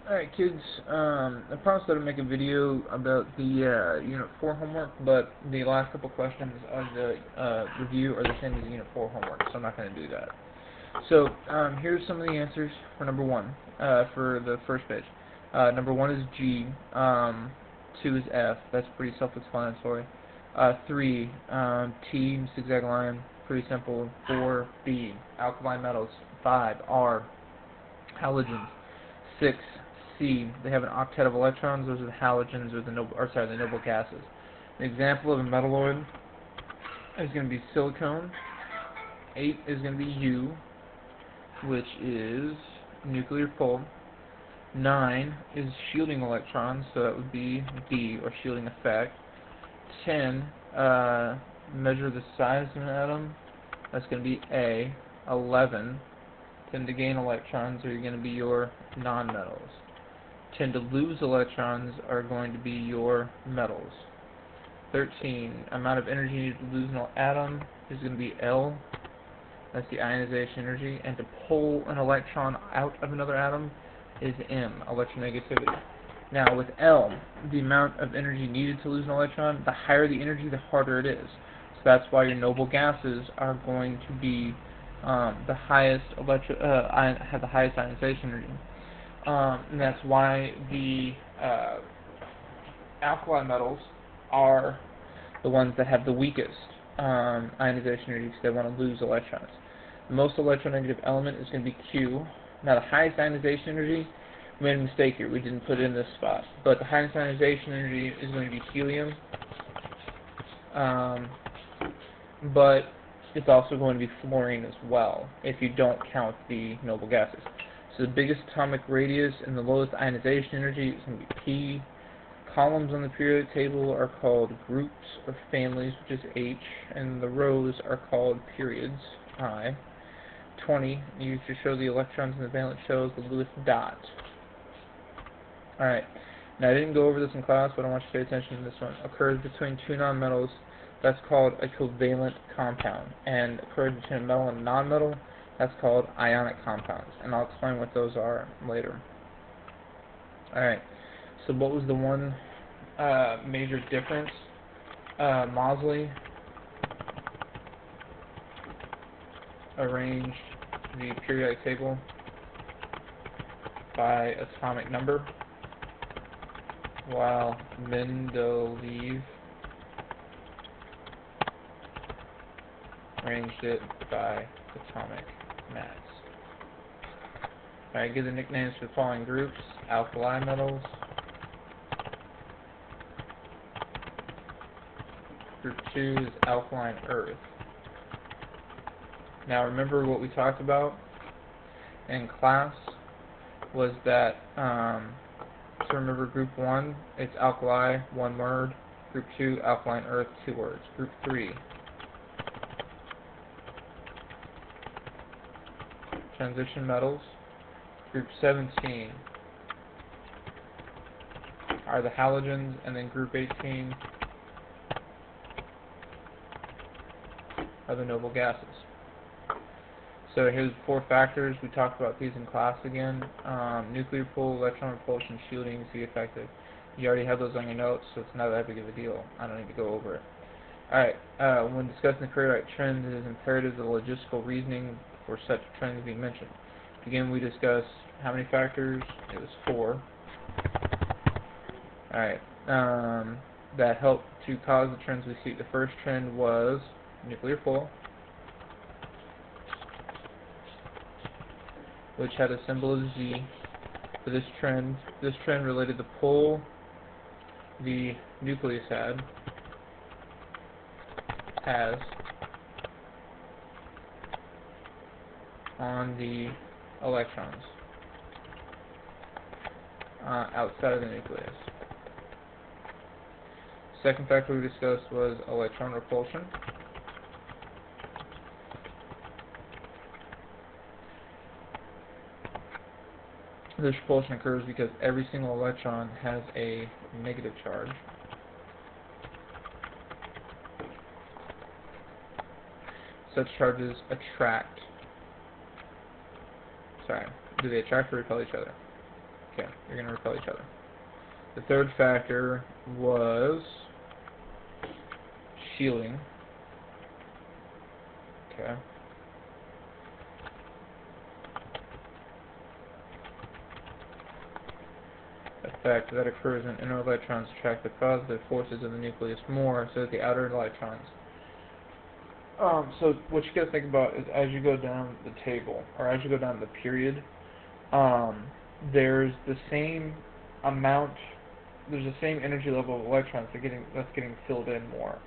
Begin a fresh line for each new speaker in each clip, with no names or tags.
Alright kids, I promised that I'd make a video about the Unit 4 homework, but the last couple questions of the review are the same as the Unit 4 homework, so I'm not going to do that. So, here's some of the answers for number 1, for the first page. Number 1 is G, 2 is F, that's pretty self-explanatory. 3, T, zigzag line, pretty simple. 4, B, alkaline metals. 5, R, halogens. 6, C, they have an octet of electrons. Those are the halogens, or the noble gases. An example of a metalloid is going to be silicone. 8 is going to be U, which is nuclear pull. 9 is shielding electrons, so that would be D, or shielding effect. 10, measure the size of an atom. That's going to be A. 11, tend to gain electrons are going to be your nonmetals. Tend to lose electrons are going to be your metals. 13, amount of energy needed to lose an atom is going to be L. That's the ionization energy. And to pull an electron out of another atom is M, electronegativity. Now with L, the amount of energy needed to lose an electron, the higher the energy, the harder it is. So that's why your noble gases are going to be have the highest ionization energy. And that's why the alkali metals are the ones that have the weakest ionization energy, because they want to lose electrons. The most electronegative element is going to be Q. Now the highest ionization energy, we made a mistake here, we didn't put it in this spot, but the highest ionization energy is going to be helium, but it's also going to be fluorine as well, if you don't count the noble gases. So the biggest atomic radius and the lowest ionization energy is going to be P. Columns on the periodic table are called groups or families, which is H, and the rows are called periods, I. 20, used to show the electrons in the valence shells, the Lewis dot. Alright, now I didn't go over this in class, but I want you to pay attention to this one. Occurs between two nonmetals, that's called a covalent compound. And occurs between a metal and a nonmetal, that's called ionic compounds. And I'll explain what those are later. Alright, so what was the one major difference? Moseley arranged the periodic table by atomic number, while Mendeleev arranged it by atomic mass. Alright, give the nicknames for the following groups: alkali metals, group 2 is alkaline earth. Now remember what we talked about in class was that, so remember group 1, it's alkali, 1 word. Group 2, alkaline earth, 2 words. Group 3, transition metals. Group 17 are the halogens, and then group 18 are the noble gases. So here's 4 factors. We talked about these in class again. Nuclear pull, electron repulsion, shielding, Z effective. You already have those on your notes, so it's not that big of a deal. I don't need to go over it. Alright, when discussing the periodic trends, it is imperative the logistical reasoning for such trends be mentioned. Again, we discussed how many factors? It was 4. Alright, that helped to cause the trends we see. The first trend was nuclear pull, which had a symbol of Z. For this trend related the pull the nucleus has on the electrons outside of the nucleus. Second factor we discussed was electron repulsion. This repulsion occurs because every single electron has a negative charge. Such charges attract. Sorry, do they attract or repel each other? Okay, They're going to repel each other. The third factor was shielding. Okay. Effect that occurs when inner electrons attract the positive forces of the nucleus more, so that the outer electrons. So what you got to think about is as you go down the table, or as you go down the period, there's the same amount, there's the same energy level of electrons that's getting filled in more.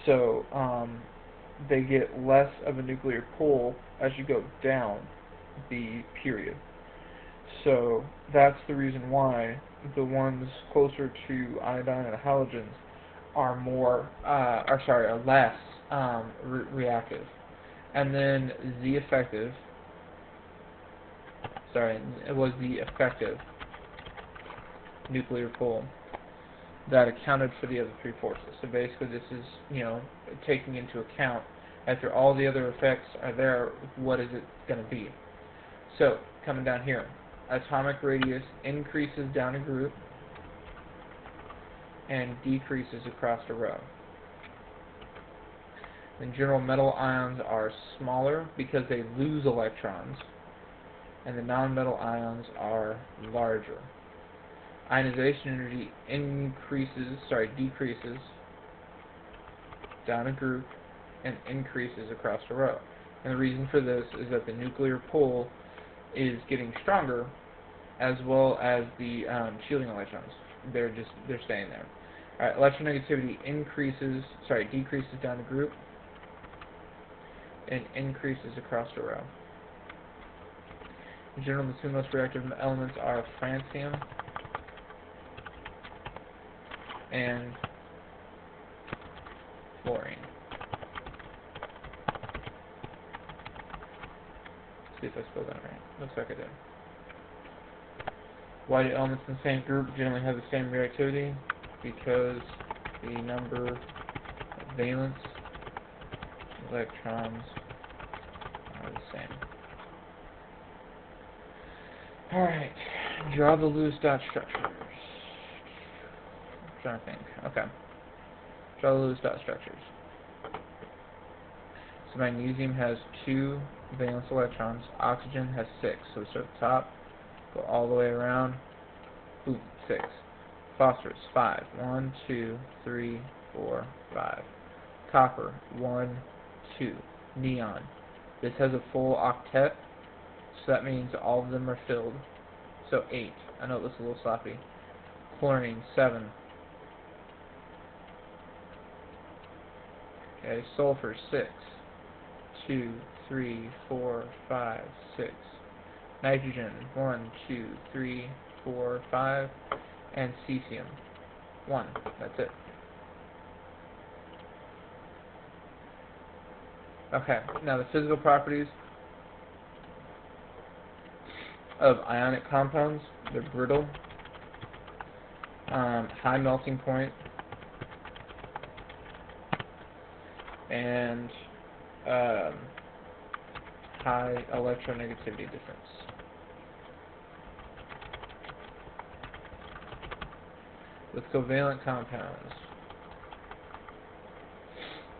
So they get less of a nuclear pull as you go down the period. So that's the reason why the ones closer to iodine and halogens are less reactive. And then the effective nuclear pull that accounted for the other three forces. So basically this is, taking into account, after all the other effects are there, what is it going to be? So, coming down here, atomic radius increases down a group and decreases across a row. In general, metal ions are smaller because they lose electrons, and the nonmetal ions are larger. Ionization energy decreases down a group and increases across a row. And the reason for this is that the nuclear pull is getting stronger, as well as the shielding electrons. They're staying there. Alright, electronegativity decreases down a group and increases across a row. In general, the two most reactive elements are francium and fluorine. Let's see if I spelled that right. Looks like I did. Why do elements in the same group generally have the same reactivity? Because the number of valence electrons are the same. Alright, draw the Lewis dot structures. I'm trying to think. Okay. Draw the Lewis dot structures. So magnesium has 2 valence electrons. Oxygen has 6. So we start at the top, go all the way around. Boom, 6. Phosphorus, 5. 1, 2, 3, 4, 5. Copper, 1, 2. Neon. This has a full octet, so that means all of them are filled. So 8. I know it looks a little sloppy. Chlorine, 7. Okay, sulfur, 6. 2, 3, 4, 5, 6. Nitrogen, 1, 2, 3, 4, 5. And cesium, 1. That's it. Okay, now the physical properties of ionic compounds: they're brittle, high melting point, and high electronegativity difference. With covalent compounds.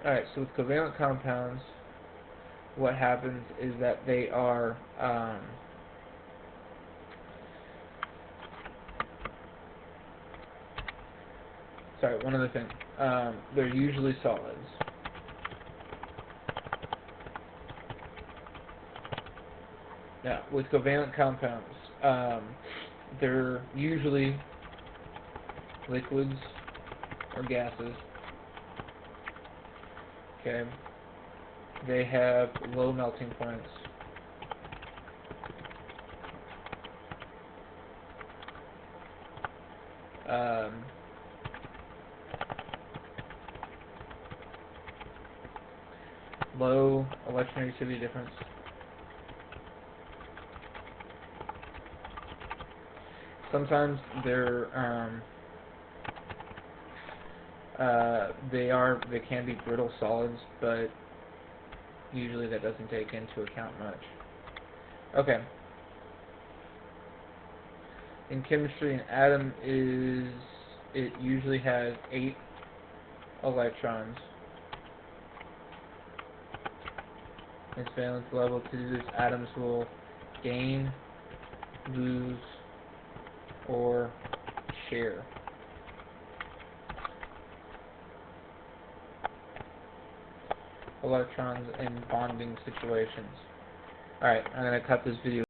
Alright, so with covalent compounds, what happens is that they are one other thing. They're usually solids. Now, with covalent compounds, they're usually liquids or gases. Okay. They have low melting points. Low electronegativity difference. Sometimes they can be brittle solids, but usually that doesn't take into account much. Okay. In chemistry, an atom usually has 8 electrons. Its valence level to this, atoms will gain, lose, or share. Electrons in bonding situations. Alright, I'm going to cut this video